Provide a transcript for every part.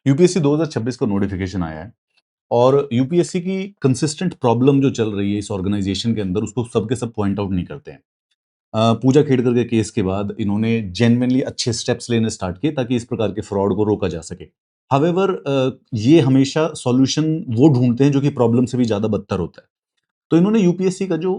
UPSC 2026 का notification आया है और यूपीएससी की कंसिस्टेंट प्रॉब्लम जो चल रही है इस ऑर्गेनाइजेशन के अंदर उसको सबके सब पॉइंट आउट नहीं करते हैं। पूजा खेड़कर के केस के बाद इन्होंने जेन्युइनली अच्छे स्टेप्स लेने स्टार्ट किए ताकि इस प्रकार के फ्रॉड को रोका जा सके। हावेवर ये हमेशा सॉल्यूशन वो ढूंढते हैं जो कि प्रॉब्लम से भी ज्यादा बदतर होता है। तो इन्होंने यूपीएससी का जो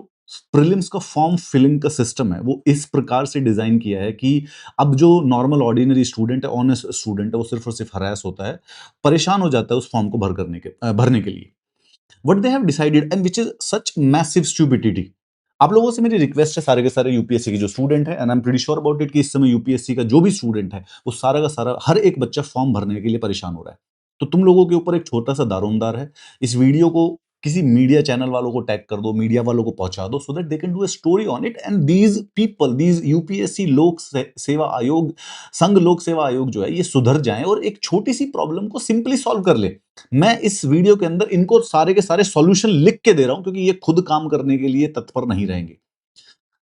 प्रीलिम्स का फॉर्म फिलिंग का सिस्टम है वो इस प्रकार से डिजाइन किया है कि अब जो नॉर्मल ऑर्डिनरी स्टूडेंट है, ऑनेस्ट स्टूडेंट है, वो सिर्फ और सिर्फ हरास होता है, परेशान हो जाता है उस फॉर्म को भरने के लिए। What they have decided and which is such massive stupidity. आप लोगों से मेरी रिक्वेस्ट है, सारे के सारे यूपीएससी के जो स्टूडेंट है, and I am pretty sure about it कि इस समय यूपीएससी का जो भी स्टूडेंट है वो सारा का सारा हर एक बच्चा फॉर्म भरने के लिए परेशान हो रहा है। तो तुम लोगों के ऊपर एक छोटा सा दारोमदार है, इस वीडियो को किसी मीडिया चैनल वालों को टैग कर दो, मीडिया वालों को पहुंचा दो, so that they can do a story on it and these people, these UPSC सेवा आयोग, संघ लोक सेवा आयोग जो है ये सुधर जाएं और एक छोटी सी प्रॉब्लम को सिंपली सॉल्व कर ले। मैं इस वीडियो के अंदर इनको सारे के सारे सॉल्यूशन लिख के दे रहा हूं क्योंकि ये खुद काम करने के लिए तत्पर नहीं रहेंगे।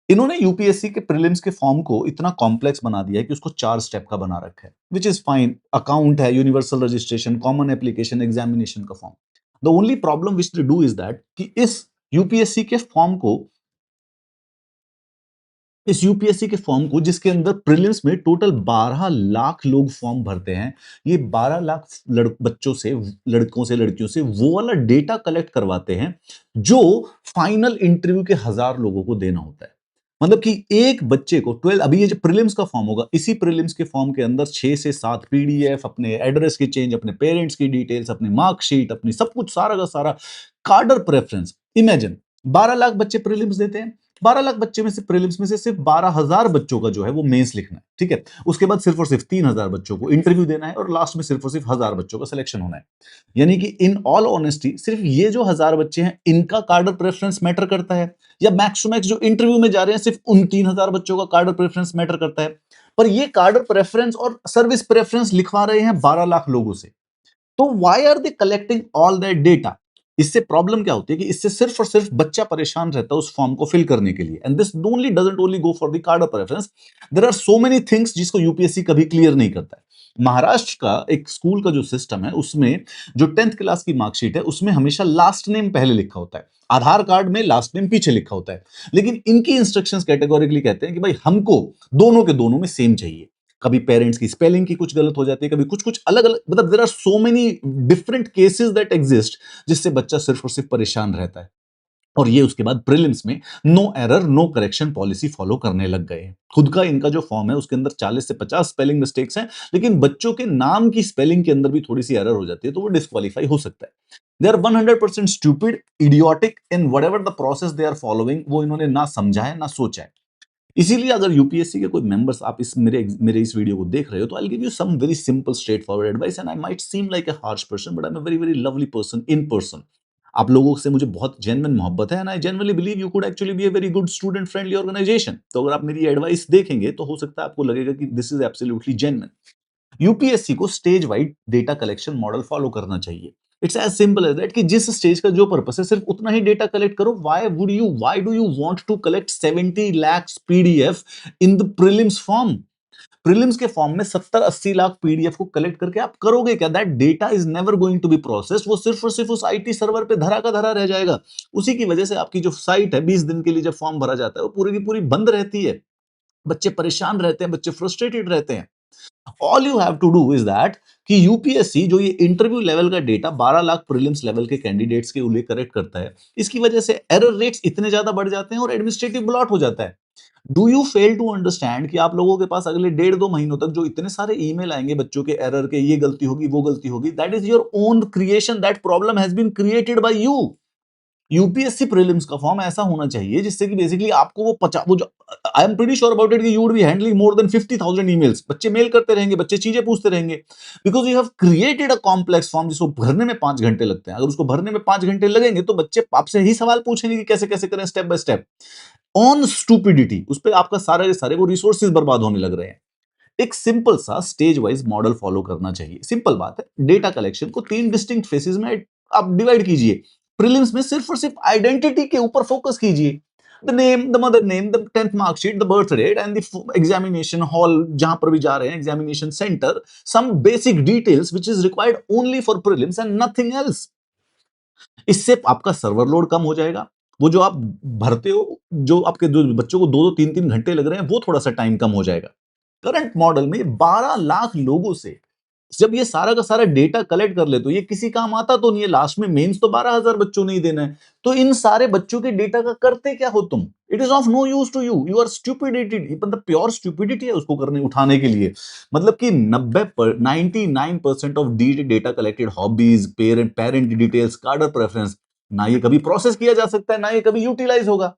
इन्होंने यूपीएससी के प्रीलिम्स के फॉर्म को इतना कॉम्प्लेक्स बना दिया है कि उसको 4 स्टेप का बना रखा है, विच इज फाइन। अकाउंट है, universal registration, common application, examination का form. The only problem which they do is that कि इस यूपीएससी के फॉर्म को जिसके अंदर प्रीलिम्स में टोटल 12 लाख लोग फॉर्म भरते हैं, ये 12 लाख बच्चों से, लड़कों से, लड़कियों से वो वाला डेटा कलेक्ट करवाते हैं जो फाइनल इंटरव्यू के 1000 लोगों को देना होता है। मतलब कि एक बच्चे को 12, अभी ये जो प्रीलिम्स का फॉर्म होगा, इसी प्रीलिम्स के फॉर्म के अंदर 6 से 7 पीडीएफ, अपने एड्रेस की चेंज, अपने पेरेंट्स की डिटेल्स, अपनी मार्कशीट, अपनी सब कुछ सारा का सारा, कार्डर प्रेफरेंस। इमेजिन 12 लाख बच्चे प्रीलिम्स देते हैं, 12 लाख बच्चे में से प्रीलिम्स में से सिर्फ 12,000 बच्चों का जो है वो मेंस लिखना है, ठीक है। उसके बाद सिर्फ और सिर्फ 3,000 बच्चों को इंटरव्यू देना है और लास्ट में सिर्फ और सिर्फ 1000 बच्चों का सिलेक्शन होना है। यानी कि इन ऑल ऑनेस्टी सिर्फ ये जो 1000 बच्चे हैं इनका कार्डर प्रेफरेंस मैटर करता है, या मैक्स टू मैक्स जो इंटरव्यू में जा रहे हैं सिर्फ उन 3000 बच्चों का कार्डर प्रेफरेंस मैटर करता है। पर ये कार्डर प्रेफरेंस और सर्विस प्रेफरेंस लिखवा रहे हैं 12 लाख लोगों से। तो why are they collecting all that data? इससे प्रॉब्लम क्या होती है कि इससे सिर्फ और सिर्फ बच्चा परेशान रहता है उस फॉर्म को फिल करने के लिए। And this only doesn't only go for the card of preference, there are so many things जिसको यूपीएससी कभी क्लियर नहीं करता है। महाराष्ट्र का एक स्कूल का जो सिस्टम है उसमें जो 10th क्लास की मार्कशीट है उसमें हमेशा लास्ट नेम पहले लिखा होता है, आधार कार्ड में लास्ट नेम पीछे लिखा होता है। लेकिन इनकी इंस्ट्रक्शंस कैटेगोरिकली कहते हैं कि भाई हमको दोनों के दोनों में सेम चाहिए। कभी पेरेंट्स की स्पेलिंग की कुछ गलत हो जाती है, कभी कुछ कुछ अलग अलग, मतलब there are so many different cases that exist जिससे बच्चा सिर्फ और सिर्फ परेशान रहता है। और ये उसके बाद प्रीलिम्स में no error no correction policy follow करने लग गए हैं। खुद का इनका जो फॉर्म है उसके अंदर 40 से 50 स्पेलिंग मिस्टेक्स हैं, लेकिन बच्चों के नाम की स्पेलिंग के अंदर भी थोड़ी सी एरर हो जाती है तो वो डिस्क्वालीफाई हो सकता है। They are 100% stupid, idiotic in whatever the process they are following, वो इन्होंने ना समझा है ना सोचा है। इसीलिए अगर यूपीएससी के कोई मेंबर्स आप इस मेरे इस वीडियो को देख रहे हो तो I give you some very simple straight forward advice, and I might seem like a harsh person but I am a very very lovely person in person. आप लोगों से मुझे बहुत जेन्युइन मोहब्बत है and I genuinely believe you could actually be a very good student friendly organisation. तो अगर आप मेरी एडवाइस देखेंगे तो हो सकता है आपको लगेगा कि this is absolutely genuine. UPSC को stage wide data collection model follow करना चाहिए। It's as simple as that कि जिस स्टेज का जो पर्पस है सिर्फ उतना ही डेटा कलेक्ट करो। Why do you want to collect 70 lakh PDF in the prelims form? Prelims के फॉर्म में 70-80 लाख पीडीएफ को कलेक्ट करके आप करोगे क्या? That data is never going to be processed, वो सिर्फ और सिर्फ उस आईटी सर्वर पे धरा का धरा रह जाएगा। उसी की वजह से आपकी जो साइट है 20 दिन के लिए जब फॉर्म भरा जाता है वो पूरी की पूरी बंद रहती है। बच्चे परेशान रहते हैं, बच्चे फ्रस्ट्रेटेड रहते हैं। All you have to do is that कि यूपीएससी जो ये इंटरव्यू लेवल का डेटा 12 लाख प्रीलिम्स लेवल के कैंडिडेट्स के लिए कलेक्ट करता है, इसकी वजह से एरर रेट्स इतने ज्यादा बढ़ जाते हैं और एडमिनिस्ट्रेटिव ब्लॉट हो जाता है। Do you fail to understand कि आप लोगों के पास अगले 1.5-2 महीनों तक जो इतने सारे ईमेल आएंगे बच्चों के एरर के, ये गलती होगी वो गलती होगी, that is your own creation, that problem has been created by you. UPSC prelims का फॉर्म ऐसा होना चाहिए जिससे कि बेसिकली आपको वो जो I am pretty sure about it कि you would be handling more than 50,000 emails. बच्चे मेल करते रहेंगे, बच्चे चीजें पूछते रहेंगे, because you have created a complex form जिसको भरने में 5 घंटे लगते हैं। अगर उसको भरने में 5 घंटे लगेंगे तो बच्चे आपसे ही सवाल पूछेंगे कि कैसे कैसे करें step by step on stupidity. उस पर आपका सारे के सारे वो रिसोर्सेज बर्बाद होने लग रहे हैं। एक सिंपल सा स्टेज वाइज मॉडल फॉलो करना चाहिए। सिंपल बात है, डेटा कलेक्शन को 3 डिस्टिंक्ट फेसेस में आप डिवाइड कीजिए। प्रीलिम्स में सिर्फ और सिर्फ आइडेंटिटी के ऊपर फोकस कीजिए। The name, the mother name, the 10th marksheet, the birth date and the examination hall जहां पर भी जा रहे हैं, examination centre, some basic details which is required only for prelims and nothing else. इससे आपका सर्वर लोड कम हो जाएगा। वो जो आप भरते हो, जो आपके जो बच्चों को 2-2 3-3 घंटे लग रहे हैं, वो थोड़ा सा टाइम कम हो जाएगा। करंट मॉडल में 12 लाख लोगों से जब ये सारा का सारा डेटा कलेक्ट कर ले तो ये किसी काम आता तो नहीं है। लास्ट में मेंस तो 12,000 बच्चों ने ही देना है। तो इन सारे बच्चों के डेटा का करते क्या हो तुम? It is of no use to you, you are stupidity. मतलब प्योर स्टूपिडिटी है उसको करने उठाने के लिए। मतलब कि 99% of the data collected, hobbies, parent parent details, cadre preference, ना ये कभी प्रोसेस किया जा सकता है, ना ये कभी यूटिलाइज होगा।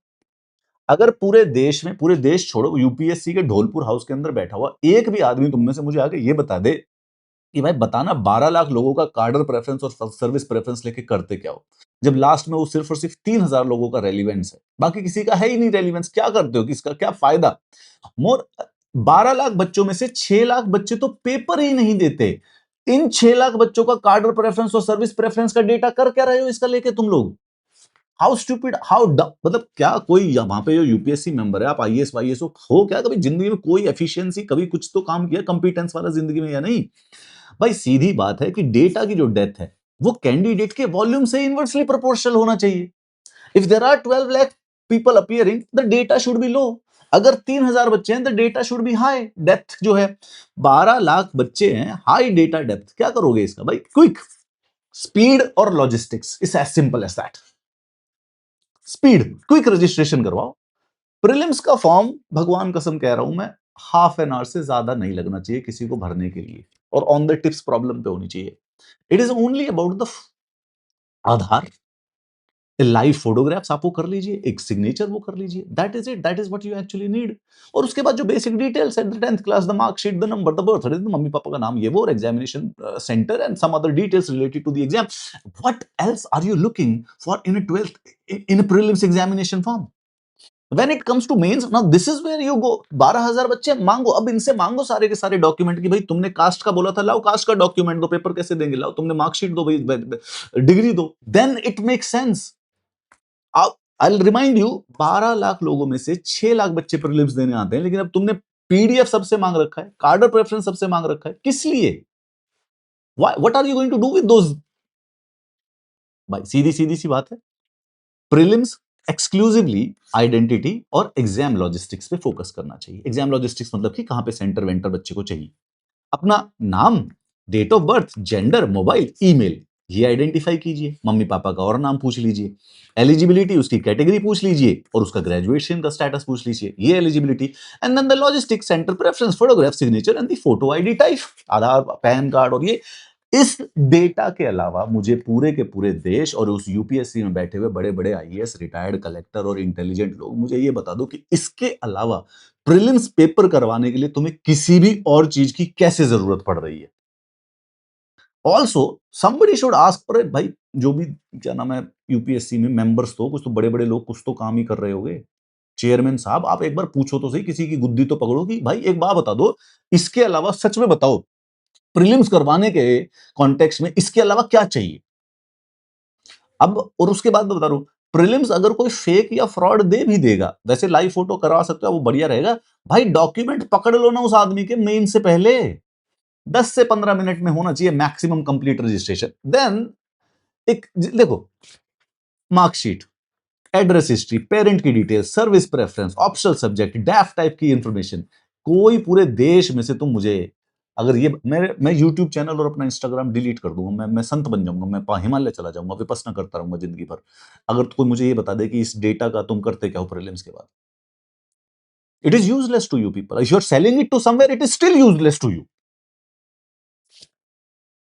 अगर पूरे देश में, पूरे देश छोड़ो, यूपीएससी के ढोलपुर हाउस के अंदर बैठा हुआ एक भी आदमी तुम में से मुझे आके ये बता दे कि भाई बताना 12 लाख लोगों का कार्डर प्रेफरेंस और सर्विस प्रेफरेंस लेके करते क्या हो, जब लास्ट में वो सिर्फ और सिर्फ 3,000 लोगों का रेलिवेंस है, बाकी किसी का है ही नहीं रेलिवेंस। क्या करते हो, किसका क्या फायदा? मोर 12 लाख बच्चों में से 6 लाख बच्चे तो पेपर ही नहीं देते। इन 6 लाख बच्चों का कार्डर प्रेफरेंस और सर्विस प्रेफरेंस का डेटा कर क्या रहे हो इसका लेके तुम लोग? हाउ स्टूपिड, हाउ मतलब क्या कोई वहां पे जो यूपीएससी मेंबर है, आप आईएएस वाईएएस हो क्या कभी जिंदगी में कोई एफिशिएंसी, कभी कुछ तो काम किया कंपिटेंस वाला जिंदगी में या नहीं? भाई सीधी बात है कि डेटा की जो डेप्थ है वो कैंडिडेट के वॉल्यूम से इनवर्सली प्रोपोर्शनल होना चाहिए। If there are 12 lakh people appearing, the data should be low. अगर 3,000 बच्चे हैं, the data should be high. Depth जो है, 12 लाख बच्चे हैं, हाई डेटा डेप्थ, क्या करोगे इसका भाई? क्विक, स्पीड और logistics, it's as simple as that. Speed, quick registration करवाओ। प्रीलिम्स का फॉर्म, भगवान कसम कह रहा हूं मैं, हाफ एन आवर से ज्यादा नहीं लगना चाहिए किसी को भरने के लिए, और ऑन द टिप्स प्रॉब्लम पे होनी चाहिए। It is only about the Aadhaar, live photographs आप वो कर लीजिए, एक सिग्नेचर वो कर लीजिए, that is it, that is what you actually need. और उसके बाद जो बेसिक डिटेल्स है, the 10th class, the marksheet, the number, the birthday, the mummy papa का नाम, ये वो, और examination centre and some other details related to the exam. What else are you looking for in a 12th, in a prelims examination form? When it comes to mains, now this is where you go। 12,000 बच्चे मांगो, अब इनसे मांगो सारे के सारे document कि भाई तुमने कास्ट का बोला था, लाओ कास्ट का डॉक्यूमेंट दो, पेपर कैसे देंगे, लाओ तुमने मार्कशीट दो भाई, डिग्री दो, then it makes sense. I remind you, 12 lakh लोगों में से 6 लाख बच्चे प्रीलिम्स देने आते हैं, लेकिन अब तुमने पीडीएफ सबसे मांग रखा है, कार्डर प्रेफरेंस सबसे मांग रखा है, किस लिए? What are you going to do with those? भाई सीधी सीधी सी बात है, प्रीलिम्स एक्सक्लूसिवली आइडेंटिटी और एग्जाम लॉजिस्टिक्स पे फोकस करना चाहिए। एग्जाम लॉजिस्टिक्स मतलब कि कहां पे सेंटर वेंटर बच्चे को चाहिए, अपना नाम, date of birth, gender, mobile, email, ये आइडेंटिफाई कीजिए। मम्मी पापा का और नाम पूछ लीजिए, एलिजिबिलिटी उसकी कैटेगरी पूछ लीजिए, और उसका ग्रेजुएशन का स्टेटस पूछ लीजिए, ये eligibility. And then the logistics, centre preference, photograph, signature and the photo ID type, Aadhaar, PAN card. और ये इस डेटा के अलावा मुझे पूरे के पूरे देश और उस यूपीएससी में बैठे हुए बड़े बड़े आईएएस, रिटायर्ड कलेक्टर और इंटेलिजेंट लोग, मुझे ये बता दो कि इसके अलावा प्रीलिम्स पेपर करवाने के लिए तुम्हें किसी भी और चीज की कैसे जरूरत पड़ रही है? ऑल्सो somebody शुड आस्क, अरे भाई जो भी क्या नाम है यूपीएससी में मेंबर्स, तो कुछ तो बड़े बड़े लोग कुछ तो काम ही कर रहे होंगे। चेयरमैन साहब, आप एक बार पूछो तो सही, किसी की गुद्दी तो पकड़ो कि भाई एक बात बता दो, इसके अलावा सच में बताओ, प्रीलिम्स करवाने के कॉन्टेक्स्ट में इसके अलावा क्या चाहिए? अब और उसके बाद मैं बता रहा हूं, प्रीलिम्स अगर कोई फेक या फ्रॉड दे भी देगा, वैसे लाइव फोटो करवा सकते हो, वो बढ़िया रहेगा। भाई डॉक्यूमेंट पकड़ लो ना उस आदमी के मेन से पहले, 10 से 15 मिनट में होना चाहिए मैक्सिमम कंप्लीट रजिस्ट्रेशन। देन एक देखो, मार्कशीट, एड्रेस हिस्ट्री, पेरेंट की detail, service preference, optional subject, डैफ type की इंफॉर्मेशन। कोई पूरे देश में से तुम मुझे, अगर ये मैं यूट्यूब चैनल और अपना इंस्टाग्राम डिलीट कर दूंगा, मैं संत बन जाऊंगा, मैं हिमालय चला जाऊंगा, विपස්සना करता रहूंगा जिंदगी भर, अगर कोई मुझे ये बता दे कि इस डेटा का तुम करते क्या हो प्रीलिम्स के बाद। It is useless to you people, if you are selling it to somewhere, it is still useless to you.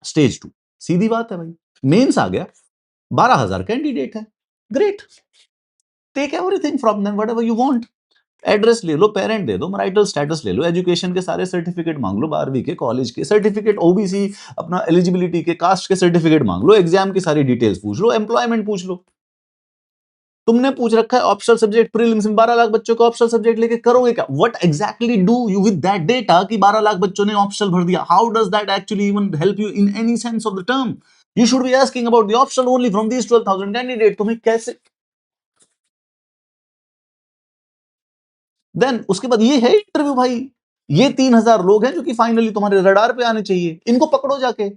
Stage 2, सीधी बात है भाई, मेंस आ गया, 12,000 कैंडिडेट है, great, take everything from them, whatever you want. Address ले लो, parent they दो, मैरिटल स्टेटस ले लो, एजुकेशन के सारे सर्टिफिकेट मांग लो, 12वीं के, कॉलेज के सर्टिफिकेट, ओबीसी अपना एलिजिबिलिटी के, कास्ट के सर्टिफिकेट मांग लो, एग्जाम की सारी डिटेल्स पूछ लो, एम्प्लॉयमेंट पूछ लो। तुमने पूछ रखा है ऑप्शनल सब्जेक्ट, प्रीलिम्स में 12 लाख बच्चों को ऑप्शनल सब्जेक्ट लेके करोगे क्या? What exactly do you with that data कि 12 लाख बच्चों ने ऑप्शनल भर दिया? How does that actually even help you in any sense of the term? You should be asking about the optional only from these 12,000 candidate. तुम्हें कैसे then उसके बाद ये है इंटरव्यू भाई। ये 3,000 लोग हैं जो कि फाइनली तुम्हारे रडार पे आने चाहिए, इनको पकड़ो जाके,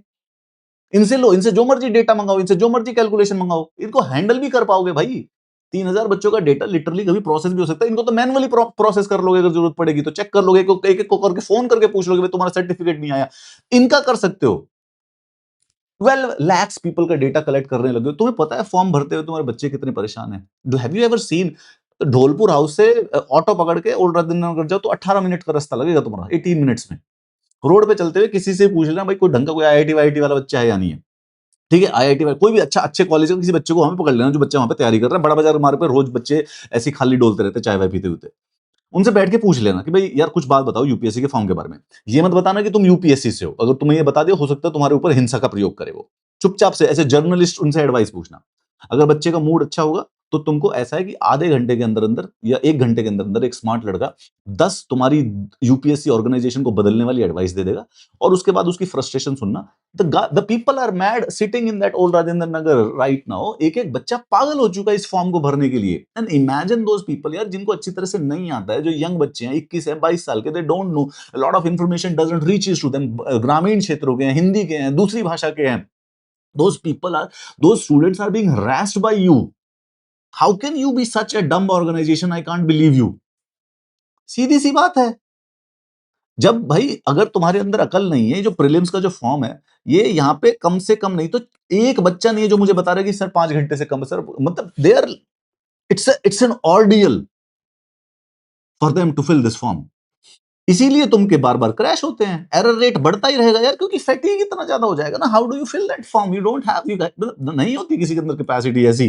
इनसे लो, इनसे जो मर्जी डेटा मंगाओ, इनसे जो मर्जी कैलकुलेशन मंगाओ, इनको हैंडल भी कर पाओगे भाई? 3,000 बच्चों का डेटा लिटरली कभी प्रोसेस भी हो सकता है, इनको तो मैनुअली प्रोसेस कर लोगे, अगर जरूरत पड़ेगी तो चेक कर लोगे, एक एक को करके फोन करके पूछ लोगे भाई तुम्हारा सर्टिफिकेट नहीं आया, इनका कर सकते हो। 12 lakhs पीपल का डेटा कलेक्ट करने लगे हो। तुम्हें पता है फॉर्म भरते हुए तुम्हारे बच्चे कितने परेशान हैं? Do have you ever seen? Dholpur house से ऑटो पकड़ के ओल्ड राजेंद्र नगर जाओ तो 18 मिनट का रास्ता लगेगा तुम्हारा 18 मिनट्स में। रोड पे चलते हुए किसी से पूछ लेना भाई कोई ढंग का कोई आईआईटी वाईआईटी वाला बच्चा है या नहीं है, ठीक है? आईआईटी वाला कोई भी अच्छा अच्छे कॉलेज का किसी बच्चे को वहां पे पकड़ लेना जो बच्चा वहां पे तैयारी कर रहा है। बड़ा बाजार मार्ग पे रोज बच्चे ऐसे ही खाली डोलते रहते चाय वाय पीते हुए, उनसे बैठ के पूछ लेना कि भाई यार कुछ बात बताओ यूपीएससी के फॉर्म के बारे में। ये मत बताना कि तुम यूपीएससी से हो, अगर तुम्हें ये बता दिया हो सकता है तुम्हारे ऊपर हिंसा का प्रयोग करे वो। चुपचाप से ऐसे जर्नलिस्ट उनसे एडवाइस पूछना। अगर बच्चे का मूड अच्छा होगा तो तुमको ऐसा है कि आधे घंटे के अंदर अंदर या 1 घंटे के अंदर अंदर एक स्मार्ट लड़का 10 तुम्हारी यूपीएससी ऑर्गेनाइजेशन को बदलने वाली एडवाइस दे देगा, और उसके बाद उसकी फ्रस्ट्रेशन सुनना। The people are mad sitting in that old Rajendra Nagar right now. एक एक बच्चा पागल हो चुका है इस फॉर्म को भरने के लिए। एंड इमेजिन दोस पीपल यार जिनको अच्छी तरह से नहीं आता है, जो यंग बच्चे हैं 21 है 22 साल के, they don't know, lot of information doesn't reaches to them, ग्रामीण क्षेत्रों के हैं, हिंदी के हैं, दूसरी भाषा के हैं। those people are those students are being harassed by you. How can you be such a dumb organization? I can't believe you. सीधी सी बात है। जब भाई अगर तुम्हारे अंदर अकल नहीं है, जो प्रीलिम्स का जो फॉर्म है, ये यहाँ पे कम से कम नहीं तो एक बच्चा नहीं है जो मुझे बता रहा है कि सर 5 घंटे से कम है सर, मतलब they are, it's an ordeal for them to fill this form. इसीलिए तुम के बार बार क्रैश होते हैं, एरर रेट बढ़ता ही रहेगा यार, क्योंकि फैटिग इतना ज्यादा हो जाएगा ना। How do you fill that form? You don't have, you नहीं होती किसी के अंदर कैपेसिटी ऐसी,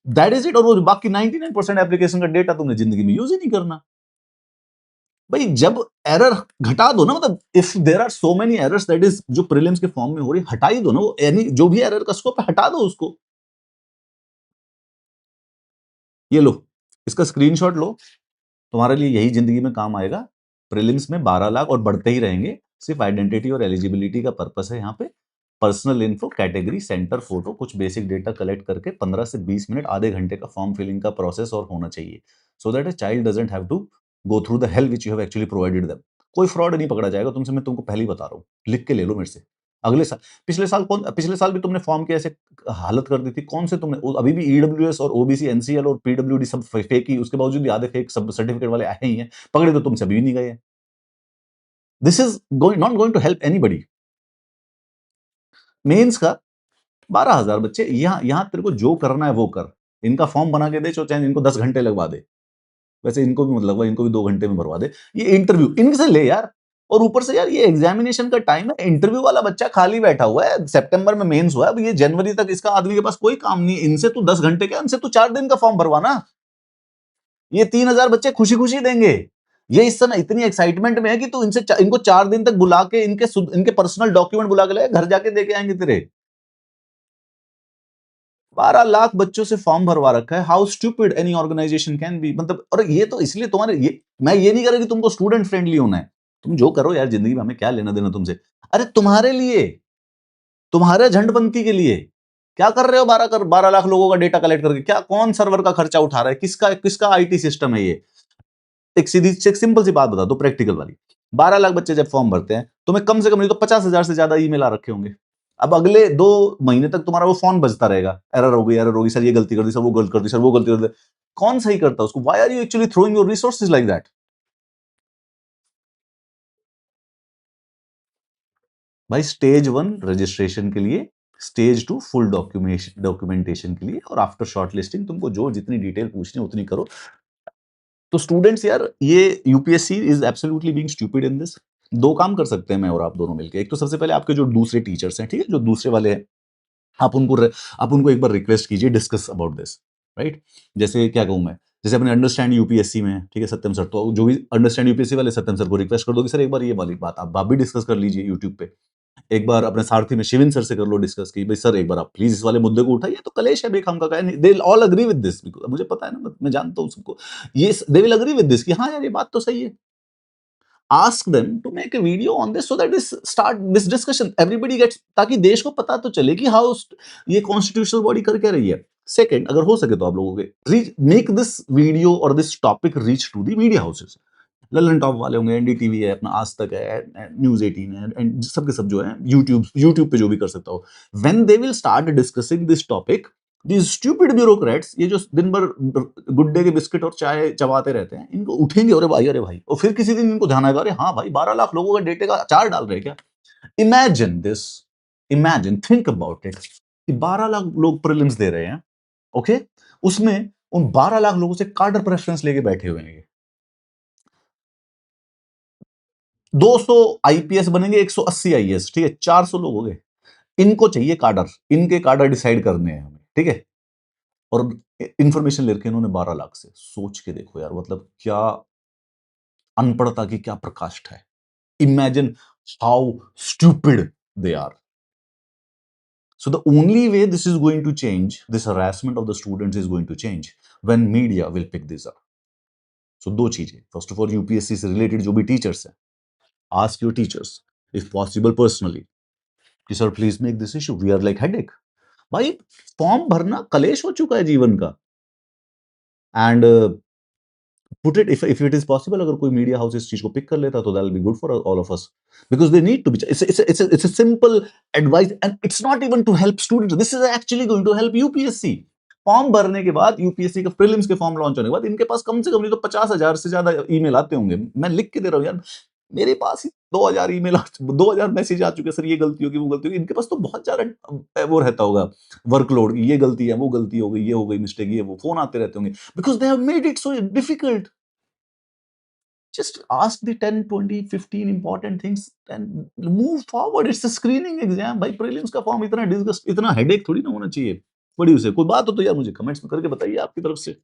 दैट इज इट। और वो बाकी 99% एप्लीकेशन का डेटा तुमने जिंदगी में यूज ही नहीं करना। भाई जब एरर घटा दो ना, मतलब if there are so many errors that is जो प्रीलिम्स के फॉर्म में हो रही, हटा ही दो ना वो, यानी जो भी एरर का स्कोप है हटा दो उसको। ये लो, इसका स्क्रीनशॉट लो, तुम्हारे लिए यही जिंदगी में काम आएगा। प्रीलिम्स में 12 लाख और बढ़ते ही रहेंगे, सिर्फ आइडेंटिटी और एलिजिबिलिटी का पर्पस है यहाँ पे। Personal info, category, centre, photo, कुछ बेसिक डेटा कलेक्ट करके 15 से 20 मिनट, आधे घंटे का फॉर्म फिलिंग का प्रोसेस और होना चाहिए, so that a child doesn't have to go through the hell which you have actually provided them. कोई फ्रॉड नहीं पकड़ा जाएगा तुमसे, मैं तुमको पहले ही बता रहा हूँ, लिख के ले लो मेरे से। अगले साल, पिछले साल भी तुमने फॉर्म की ऐसे हालत कर दी थी, कौन से तुमने, अभी भी ईडब्ल्यूएस और ओबीसी एनसीएल और पीडब्ल्यूडी सब फेक ही, उसके बावजूद भी आधे फेक सब सर्टिफिकेट वाले आए ही हैं, पकड़े तो तुमसे अभी भी नहीं गए। This is going not going to help anybody. Mains का 12,000 बच्चे, यहाँ तेरे को जो करना है वो कर, इनका फॉर्म बना के दे, चाहे इनको 10 घंटे लगवा दे, वैसे इनको भी मत लगवा, इनको भी 2 घंटे में भरवा दे। ये इंटरव्यू इनसे ले यार, और ऊपर से यार ये एग्जामिनेशन का टाइम है, इंटरव्यू वाला बच्चा खाली बैठा हुआ है, सितंबर में मेंस हुआ है, अब ये जनवरी तक इसका आदमी के पास कोई काम नहीं है, इनसे तू 10 घंटे क्या, इनसे तू 4 दिन का फॉर्म भरवाना। ये 3,000 बच्चे खुशी खुशी देंगे। ये इस समय इतनी एक्साइटमेंट में है कि तू इनको 4 दिन तक बुला के इनके पर्सनल डॉक्यूमेंट बुला के ले, घर जाके दे के आएंगे तेरे। 12 लाख बच्चों से फॉर्म भरवा रखा है। How stupid any organisation can be, मतलब, और ये तो इसलिए तुम्हारे, ये मैं ये नहीं कर रहा कि तुमको स्टूडेंट फ्रेंडली होना है, तुम जो करो यार जिंदगी में, हमें क्या लेना देना तुमसे। अरे तुम्हारे लिए, तुम्हारे झंडपंथी के लिए क्या कर रहे हो? 12 लाख लोगों का डेटा कलेक्ट करके, क्या कौन सर्वर का खर्चा उठा रहा है? किसका किसका आईटी सिस्टम है ये? एक सीधी एक सिंपल सी बात बता दो, प्रैक्टिकल वाली। 12 लाख बच्चे जब फॉर्म भरते हैं, तुम्हें कम से कम नहीं तो 50,000 से ज्यादा ईमेल आ रखे होंगे। अब अगले 2 महीने तक तुम्हारा वो फोन बजता रहेगा, एरर होगी सर, ये गलती कर दी सर, वो गलती कर दी सर, वो गलती कर दी। कौन सही करता उसको? Why are you actually throwing your resources like that? भाई स्टेज 1 रजिस्ट्रेशन के लिए, स्टेज 2 फुल डॉक्यूमेंटेशन के लिए, और आफ्टर शॉर्टलिस्टिंग तुमको जो जितनी डिटेल पूछनी है उतनी करो। तो स्टूडेंट्स यार, ये UPSC is absolutely being stupid in this. दो काम कर सकते हैं मैं और आप दोनों मिलकर। एक तो सबसे पहले आपके जो दूसरे टीचर्स हैं, ठीक है, जो दूसरे वाले हैं, आप उनको एक बार रिक्वेस्ट कीजिए, डिस्कस अबाउट दिस, राइट? जैसे क्या कहूं मैं, जैसे अपने अंडरस्टैंड यूपीएससी में, ठीक है, सत्यम सर, तो जो भी अंडरस्टैंड यूपीएससी वाले, सत्यम सर को रिक्वेस्ट कर दो कि सर एक बार ये वाली बात आप भी डिस्कस कर लीजिए यूट्यूब पे। एक बार अपने सारथी में शिविन सर से कर लो डिस्कस की, भाई सर एक बार आप प्लीज इस वाले मुद्दे को उठाइए, तो कलेश है बेखाम का, they all agree with this, मुझे पता है ना, मैं जानता हूँ सबको, ये they will agree with this कि हाँ यार ये बात तो सही है। ask them to make a video on this so that this start this discussion, everybody gets, ताकि देश को पता तो चले कि हाउ ये कॉन्स्टिट्यूशनल बॉडी कर क्या रही है। सेकंड, अगर हो सके तो आप लोगों के मेक दिस वीडियो और this topic reach to the media houses, Lallantop वाले होंगे, एनडीटीवी है, अपना आज तक है, न्यूज़ 18 है, एंड सब के सब जो है यूट्यूब पे जो भी कर सकता हो, when they will start discussing this topic, these stupid bureaucrats, ये जो दिन भर गुड्डे के बिस्किट और चाय चबाते रहते हैं, इनको उठेंगे, अरे भाई, और फिर किसी दिन इनको ध्यान आएगा, अरे हाँ भाई, 12 लाख लोगों का डेटे का अचार डाल रहे हैं क्या? Imagine this, imagine, think about it, कि 12 लाख लोग प्रीलिम्स दे रहे हैं, ओके, उसमें उन 12 लाख लोगों से कार्डर प्रेफरेंस लेके बैठे हुए हैं, 200 आईपीएस बनेंगे, 180 आईएएस, ठीक है, 400 लोग हो गए, इनको चाहिए कार्डर, इनके कार्डर डिसाइड करने हैं हमें, ठीक है, और इंफॉर्मेशन लेके इन्होंने 12 लाख से, सोच के देखो यार, मतलब क्या अनपढ़ता की क्या प्रकाष्ठ है, imagine how stupid they are. So the only way this is going to change, this harassment of the students is going to change when media will pick this up. So दो चीजें, first of all यूपीएससी से related जो भी teachers हैं, ask your teachers if possible personally कि sir please make this issue, we are like headache. भाई form भरना कलेश हो चुका है जीवन का, and put it, if it is possible, अगर कोई मीडिया हाउस इस चीज को पिक कर लेता तो that will be good for all of us, because they need to be, it's a simple advice and it's not even to help students, this is actually going to help UPSC. Form भरने के बाद, UPSC का prelims के form launch होने के बाद, इनके पास कम से कम नहीं तो 50,000 से ज्यादा ईमेल आते होंगे, मैं लिख के दे रहा हूँ यार, मेरे पास ही 2000 ईमेल, 2000 मैसेज आ चुके, सर ये गलती होगी, वो गलती होगी, इनके पास तो बहुत ज्यादा वो रहता होगा वर्कलोड, ये गलती है, वो गलती हो गई, ये हो गई मिस्टेक, ये वो फोन आते रहते होंगे, because they have made it so difficult. Just ask the 10, 20, 15 important things and move forward. It's a screening exam. भाई prelims का फॉर्म इतना डिस्कस, इतना हेडेक थोड़ी ना होना चाहिए. बड़ी उसे कोई बात हो तो यार मुझे कमेंट्स में करके बताइए आपकी तरफ से.